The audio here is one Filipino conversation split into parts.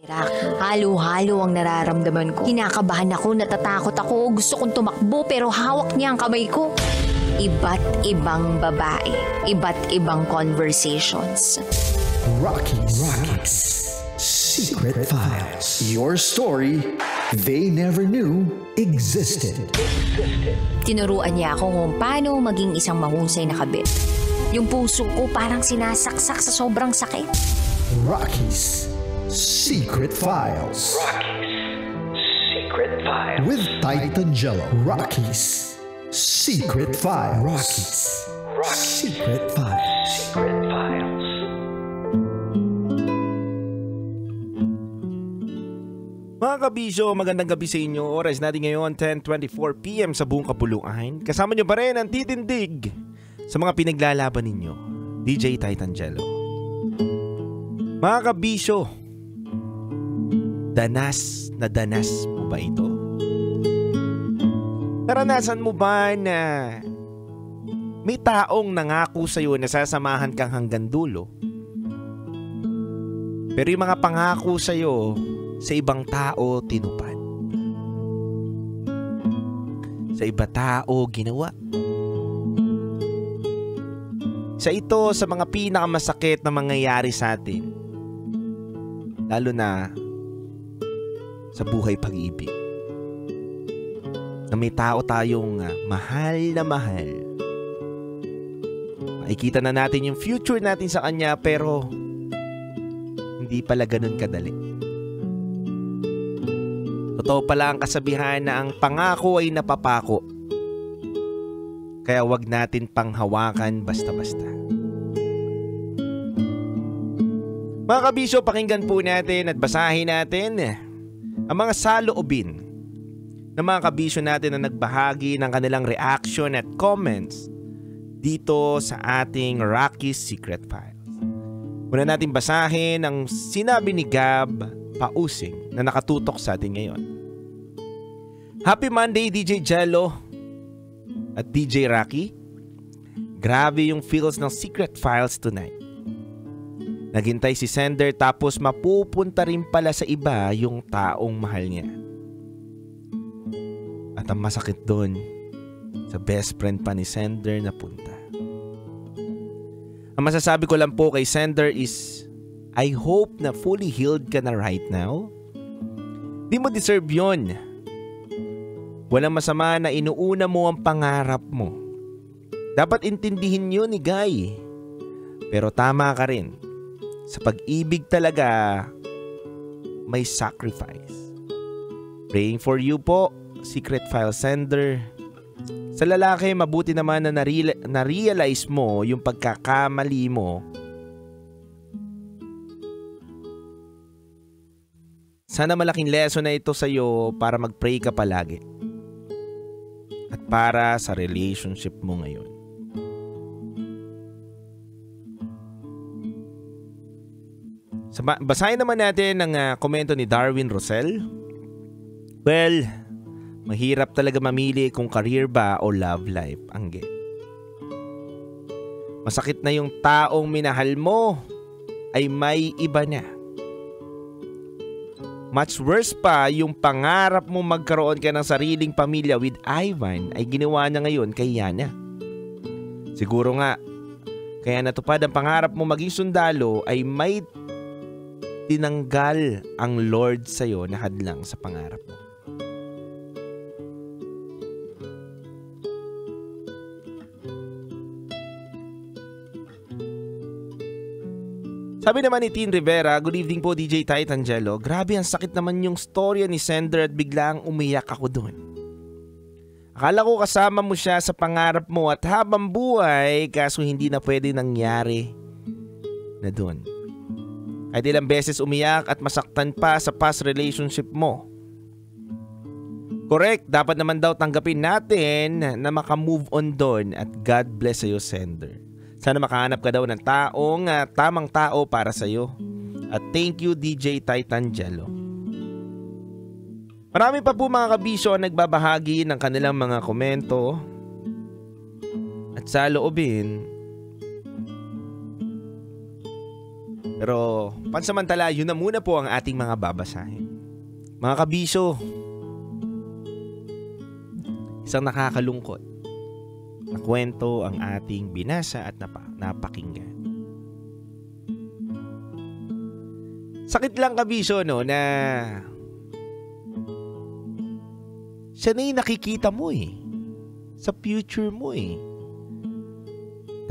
Halo-halo ang nararamdaman ko. Kinakabahan ako, natatakot ako, gusto kong tumakbo pero hawak niya ang kamay ko. Iba't ibang babae, iba't ibang conversations. Rocky's Secret Files. Your story they never knew existed. Tinuruan niya ako kung paano maging isang mahusay na kabit. Yung puso ko parang sinasaksak sa sobrang sakit. Rocky's Secret Files. With Titan Jello. Rocky's Secret Files. Rocky's Secret Files. Mga kabisyo, magandang gabi sa inyo. Oras natin ngayon 10:24 PM sa buong kapuluan. Kasama nyo pa rin ang titindig sa mga pinaglalaban ninyo, DJ Titan Jello. Mga kabisyo, danas na danas mo ba ito? Naranasan mo ba na may taong nangako sa'yo na sasamahan kang hanggang dulo? Pero yung mga pangako sa'yo sa ibang tao tinupad. Sa iba tao ginawa. Sa ito sa mga pinakamasakit na mangyayari sa atin. Lalo na sa buhay pag-ibig. Na may tao tayong mahal na mahal. Makikita na natin yung future natin sa kanya pero hindi pala ganun kadali. Totoo pala ang kasabihan na ang pangako ay napapako. Kaya wag natin panghawakan basta-basta. Mga kabisyo, pakinggan po natin at basahin natin ang mga saloobin ng mga kabisyo natin na nagbahagi ng kanilang reaction at comments dito sa ating Rocky's Secret Files. Muna natin basahin ang sinabi ni Gab Pausing na nakatutok sa atin ngayon. Happy Monday DJ Jello at DJ Rocky. Grabe yung feels ng Secret Files tonight. Naghintay si sender tapos mapupunta rin pala sa iba yung taong mahal niya. At ang masakit doon, sa best friend pa ni sender na punta. Ang masasabi ko lang po kay sender is I hope na fully healed ka na right now. Di mo deserve yon. Walang masama na inuuna mo ang pangarap mo. Dapat intindihin yun ni Guy. Pero tama ka rin. Sa pag-ibig talaga, may sacrifice. Praying for you po, Secret File Sender. Sa lalaki, mabuti naman na na-realize mo yung pagkakamali mo. Sana malaking lesson na ito sa'yo para mag-pray ka palagi. At para sa relationship mo ngayon. Basahin naman natin ang komento ni Darwin Rosel. Well, mahirap talaga mamili kung career ba o love life ang get. Masakit na yung taong minahal mo ay may iba na. Much worse pa, yung pangarap mo magkaroon ka ng sariling pamilya with Ivan ay ginawa niya ngayon kay Yana. Siguro nga, kaya natupad ang pangarap mo maging sundalo ay may tinanggal ang Lord sa'yo na hadlang sa pangarap mo. Sabi naman ni Tin Rivera, good evening po DJ Titan Jello. Grabe ang sakit naman yung storya ni sender at biglang umiyak ako doon. Akala ko kasama mo siya sa pangarap mo at habang buhay kaso hindi na pwede nangyari na doon. Kahit ilang beses umiyak at masaktan pa sa past relationship mo. Correct, dapat naman daw tanggapin natin na makamove on doon at God bless sa'yo sender. Sana makahanap ka daw ng tamang tao para sa'yo. At thank you DJ Titan Jello. Marami pa po mga kabisyo ang nagbabahagi ng kanilang mga komento. At sa loobin. Pero pansamantala, yun na muna po ang ating mga babasahin. Mga kabisyo, isang nakakalungkot na kwento ang ating binasa at napakinggan. Sakit lang kabisyo, no, na siya na yung nakikita mo sa future mo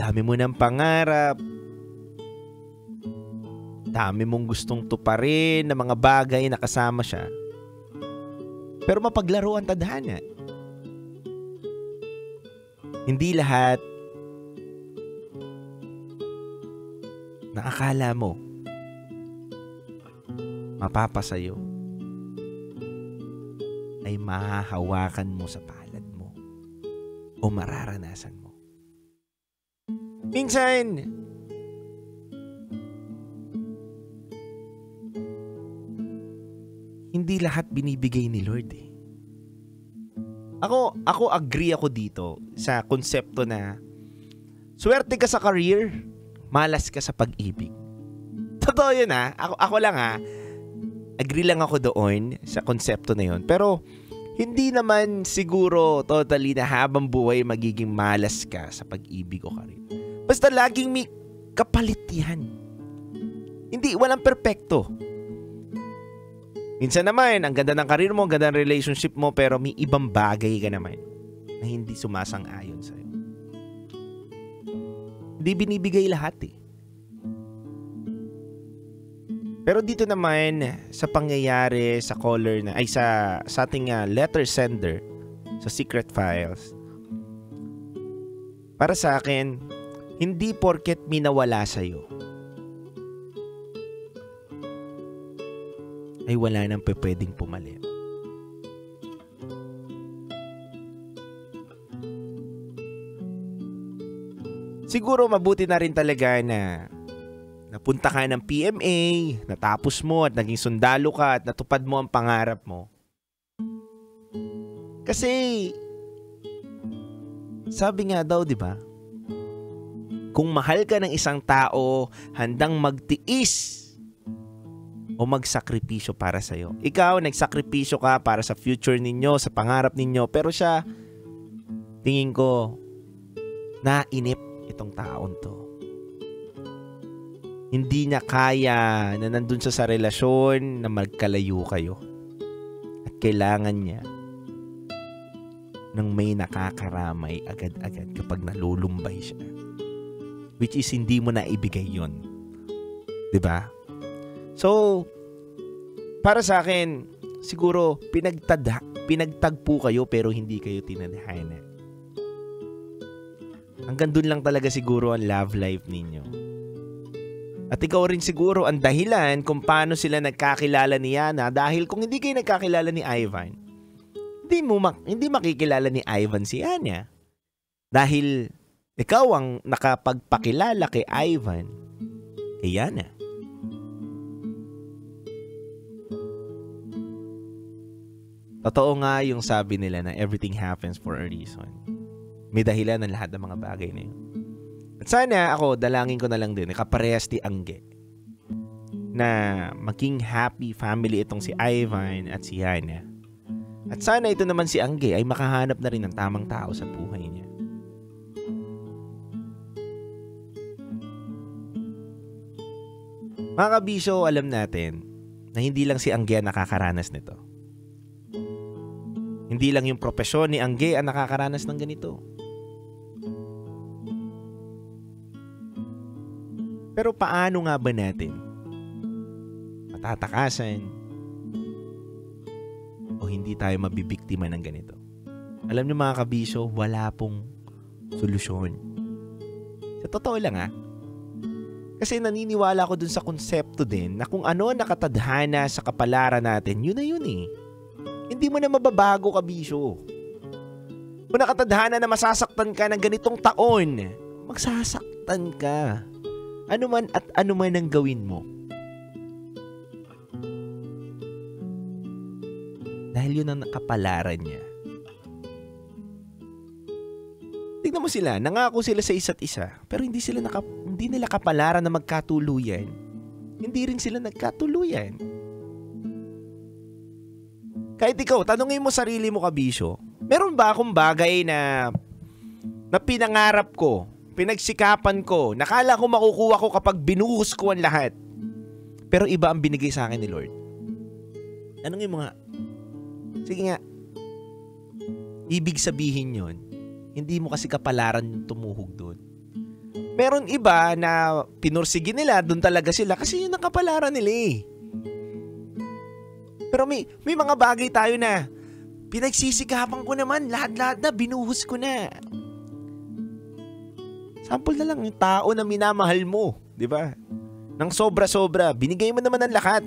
Dami mo ng pangarap, dami mong gustong tuparin na mga bagay na kasama siya. Pero mapaglaro ang tadhana. Hindi lahat na akala mo mapapasayo ay mahahawakan mo sa palad mo o mararanasan mo. Minsan, hindi lahat binibigay ni Lord Ako agree ako dito sa konsepto na swerte ka sa career, malas ka sa pag-ibig. Totoo yun Ako lang agree lang ako doon sa konsepto na yun. Pero hindi naman siguro totally na habang buhay magiging malas ka sa pag-ibig o career. Basta laging may kapalit yan. Hindi, walang perpekto. Minsan naman, ang ganda ng career mo, ang ganda ng relationship mo, pero may ibang bagay ka naman na hindi sumasang-ayon sa'yo. Hindi binibigay lahat Pero dito naman, sa pangyayari sa caller na, ay sa ating letter sender, sa secret files, para sa akin, hindi porket minawala sa'yo, ay wala nang pwedeng pumalit. Siguro mabuti na rin talaga na napunta ka ng PMA, natapos mo at naging sundalo ka at natupad mo ang pangarap mo. Kasi, sabi nga daw, di ba? Kung mahal ka ng isang tao, handang magtiis o magsakripisyo para sa'yo. Ikaw, nagsakripisyo ka para sa future ninyo, sa pangarap ninyo. Pero siya, tingin ko, nainip itong taon to. Hindi niya kaya na nandun sa relasyon na magkalayo kayo. At kailangan niya ng may nakakaramay agad-agad kapag nalulumbay siya. Which is hindi mo na ibigay yun. Diba? So, para sa akin, siguro pinagtagpo kayo pero hindi kayo tinadhana. Hanggang dun lang talaga siguro ang love life ninyo. At ikaw rin siguro ang dahilan kung paano sila nagkakilala ni Yana, dahil kung hindi kayo nagkakilala ni Ivan, hindi makikilala ni Ivan si Yana. Dahil ikaw ang nakapagpakilala kay Ivan kay Yana. Totoo nga yung sabi nila na everything happens for a reason. May dahilan ng lahat ng mga bagay na yun. At sana ako, dalangin ko na lang din, kaparehas ni Angge, na maging happy family itong si Ivan at si Yana. At sana ito naman si Angge ay makahanap na rin ng tamang tao sa buhay niya. Mga kabisyo, alam natin na hindi lang si Angge ang nakakaranas nito. Hindi lang yung propesyon ni Angge ang nakakaranas ng ganito. Pero paano nga ba natin matatakasan o hindi tayo mabibiktima ng ganito? Alam niyo mga kabisyo, wala pong solusyon. Sa totoo lang Kasi naniniwala ako dun sa konsepto din na kung ano nakatadhana sa kapalaran natin, yun na yun Hindi mo na mababago, kabisyo. Kung nakatadhana na masasaktan ka ng ganitong taon, magsasaktan ka. Ano man at ano man ang gawin mo. Dahil yun ang nakapalaran niya. Tignan mo sila, nangako sila sa isa't isa, pero hindi nila kapalaran na magkatuluyan. hindi rin sila nagkatuluyan. Kahit ikaw, tanungin mo sarili mo, kabisyo, meron ba akong bagay na pinangarap ko, pinagsikapan ko, nakala ko makukuha ko kapag binuhos ko ang lahat, pero iba ang binigay sa akin ni Lord? Tanungin mo nga. Sige nga. Ibig sabihin yon, hindi mo kasi kapalaran tumuhog doon. Meron iba na pinursige nila, doon talaga sila kasi yun ang kapalaran nila eh. Pero may mga bagay tayo na pinagsisikapan ko naman, lahat-lahat na, binuhos ko na. Sample na lang yung tao na minamahal mo, di ba? Nang sobra-sobra, binigay mo naman ang lahat.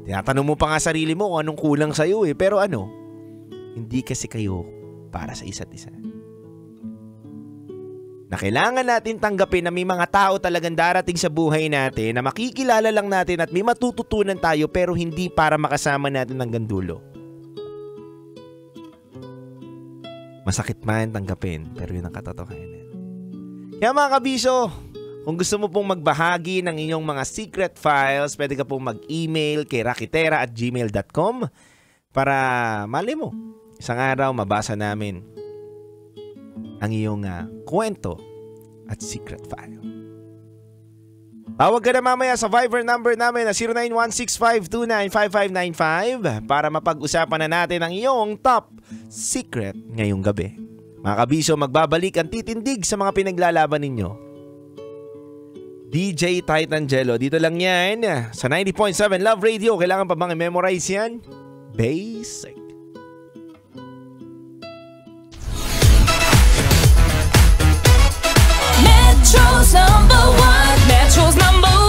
Tinatanong mo pa nga sarili mo kung anong kulang sa'yo eh. Pero hindi kasi kayo para sa isa't isa. Na kailangan natin tanggapin na may mga tao talagang darating sa buhay natin na makikilala lang natin at may matututunan tayo pero hindi para makasama natin hanggang dulo. Masakit man tanggapin, pero yun ang katotohanan. Kaya mga kabisyo, kung gusto mo pong magbahagi ng inyong mga secret files, pwede ka pong mag-email kay rakitera@gmail.com para mali mo, isang araw mabasa namin ang iyong kwento at secret file. Tawag ka na mamaya sa Viber number namin na 0916-529-5595 para mapag-usapan na natin ang iyong top secret ngayong gabi. Mga kabisyo, magbabalik ang titindig sa mga pinaglalaban ninyo. DJ Titangelo, dito lang yan sa 90.7 Love Radio. Kailangan pa bang i-memorize yan? Basic. Metro's number one. Metro's number one.